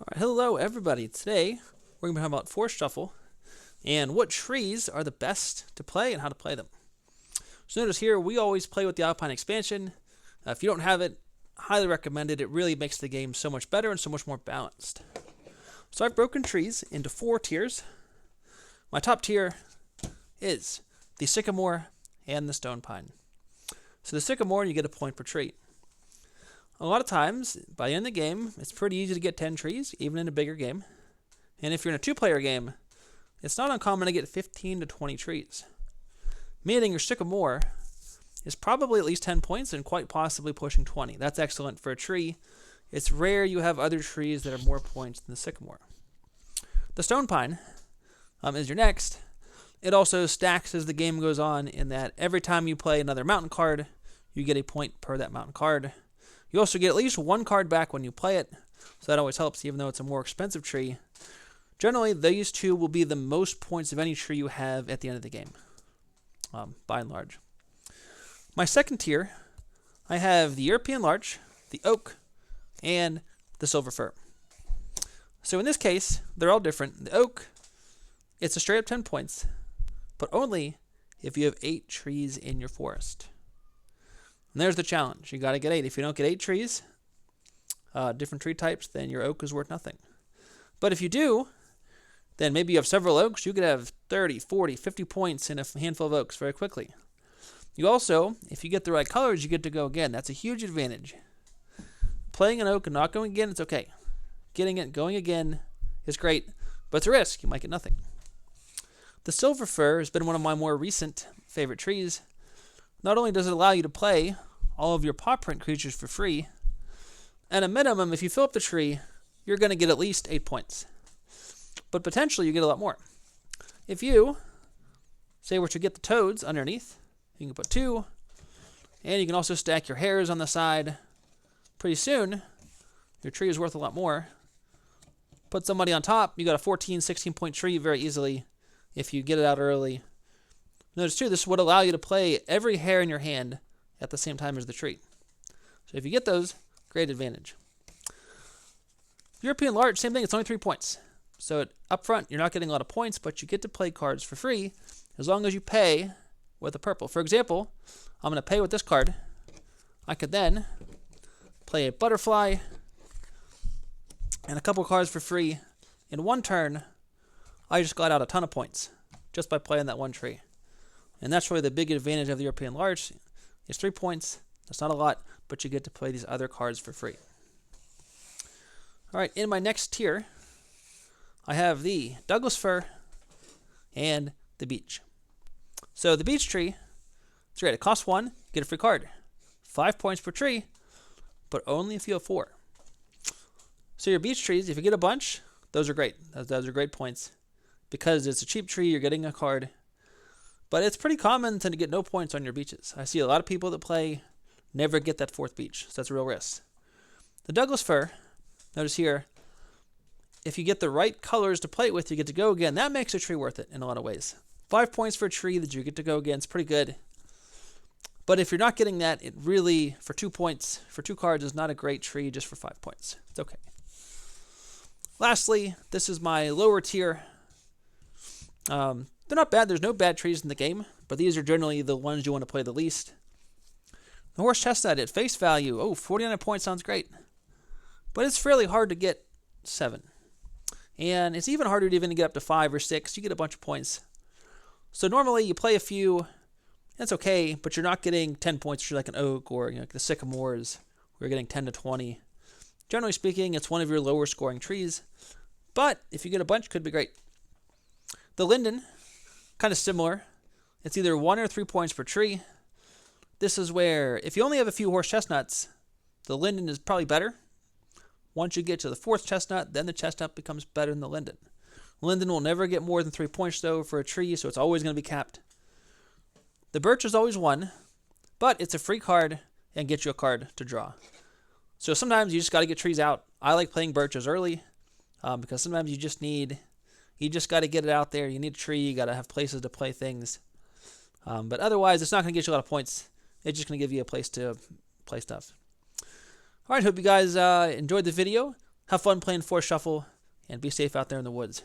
Alright, hello everybody. Today we're going to be talking about Forest Shuffle and what trees are the best to play and how to play them. So notice here we always play with the Alpine expansion. If you don't have it, highly recommend it. It really makes the game so much better and so much more balanced. So I've broken trees into 4 tiers. My top tier is the Sycamore and the Stone Pine. So the Sycamore, you get a point per tree. A lot of times, by the end of the game, it's pretty easy to get 10 trees, even in a bigger game. And if you're in a 2-player game, it's not uncommon to get 15 to 20 trees. Meaning your Sycamore is probably at least 10 points and quite possibly pushing 20. That's excellent for a tree. It's rare you have other trees that are more points than the Sycamore. The Stone Pine is your next. It also stacks as the game goes on in that every time you play another mountain card, you get a point per that mountain card. You also get at least 1 card back when you play it, so that always helps even though it's a more expensive tree. Generally, these 2 will be the most points of any tree you have at the end of the game, by and large. My second tier, I have the European Larch, the Oak, and the Silver Fir. So in this case, they're all different. The Oak, it's a straight up 10 points, but only if you have 8 trees in your forest. And there's the challenge. You got to get 8. If you don't get 8 trees, different tree types, then your oak is worth nothing. But if you do, then maybe you have several oaks. You could have 30, 40, 50 points in a handful of oaks very quickly. You also, if you get the right colors, you get to go again. That's a huge advantage. Playing an oak and not going again, it's okay. Getting it, going again is great, but it's a risk. You might get nothing. The Silver Fir has been one of my more recent favorite trees. Not only does it allow you to play all of your paw print creatures for free, at a minimum, if you fill up the tree, you're going to get at least 8 points. But potentially you get a lot more. If you, say, were to get the toads underneath, you can put 2, and you can also stack your hairs on the side. Pretty soon, your tree is worth a lot more. Put somebody on top, you got a 14, 16 point tree very easily if you get it out early. Notice too, this would allow you to play every hair in your hand at the same time as the tree. So if you get those, great advantage. European Larch, same thing, it's only 3 points. So up front, you're not getting a lot of points, but you get to play cards for free as long as you pay with a purple. For example, I'm going to pay with this card. I could then play a butterfly and a couple cards for free. In one turn, I just got out a ton of points just by playing that one tree. And that's really the big advantage of the European Larch. It's 3 points. That's not a lot, but you get to play these other cards for free. All right, in my next tier, I have the Douglas Fir and the Beech. So the Beech tree, it's great. It costs 1, get a free card. 5 points per tree, but only if you have 4. So your Beech trees, if you get a bunch, those are great. Those are great points. Because it's a cheap tree, you're getting a card. But it's pretty common to get no points on your beeches. I see a lot of people that play never get that 4th beech, so that's a real risk. The Douglas Fir, notice here, if you get the right colors to play it with, you get to go again. That makes a tree worth it in a lot of ways. 5 points for a tree that you get to go again is pretty good. But if you're not getting that, it really, for 2 points, for 2 cards, is not a great tree just for 5 points. It's okay. Lastly, this is my lower tier. They're not bad. There's no bad trees in the game, but these are generally the ones you want to play the least. The horse chestnut at face value, 49 points sounds great. But it's fairly hard to get 7. And it's even harder to even get up to 5 or 6. You get a bunch of points. So normally you play a few, that's okay, but you're not getting 10 points for like an oak or like the sycamores, where you're getting 10 to 20. Generally speaking, it's one of your lower scoring trees. But if you get a bunch, it could be great. The linden, kind of similar. It's either 1 or 3 points per tree. This is where, if you only have a few horse chestnuts, the linden is probably better. Once you get to the 4th chestnut, then the chestnut becomes better than the linden. Linden will never get more than 3 points, though, for a tree, so it's always going to be capped. The birch is always 1, but it's a free card and gets you a card to draw. So sometimes you just got to get trees out. I like playing birches early because sometimes you just got to get it out there. You need a tree. You got to have places to play things. But otherwise, it's not going to get you a lot of points. It's just going to give you a place to play stuff. All right, hope you guys enjoyed the video. have fun playing Force Shuffle, and be safe out there in the woods.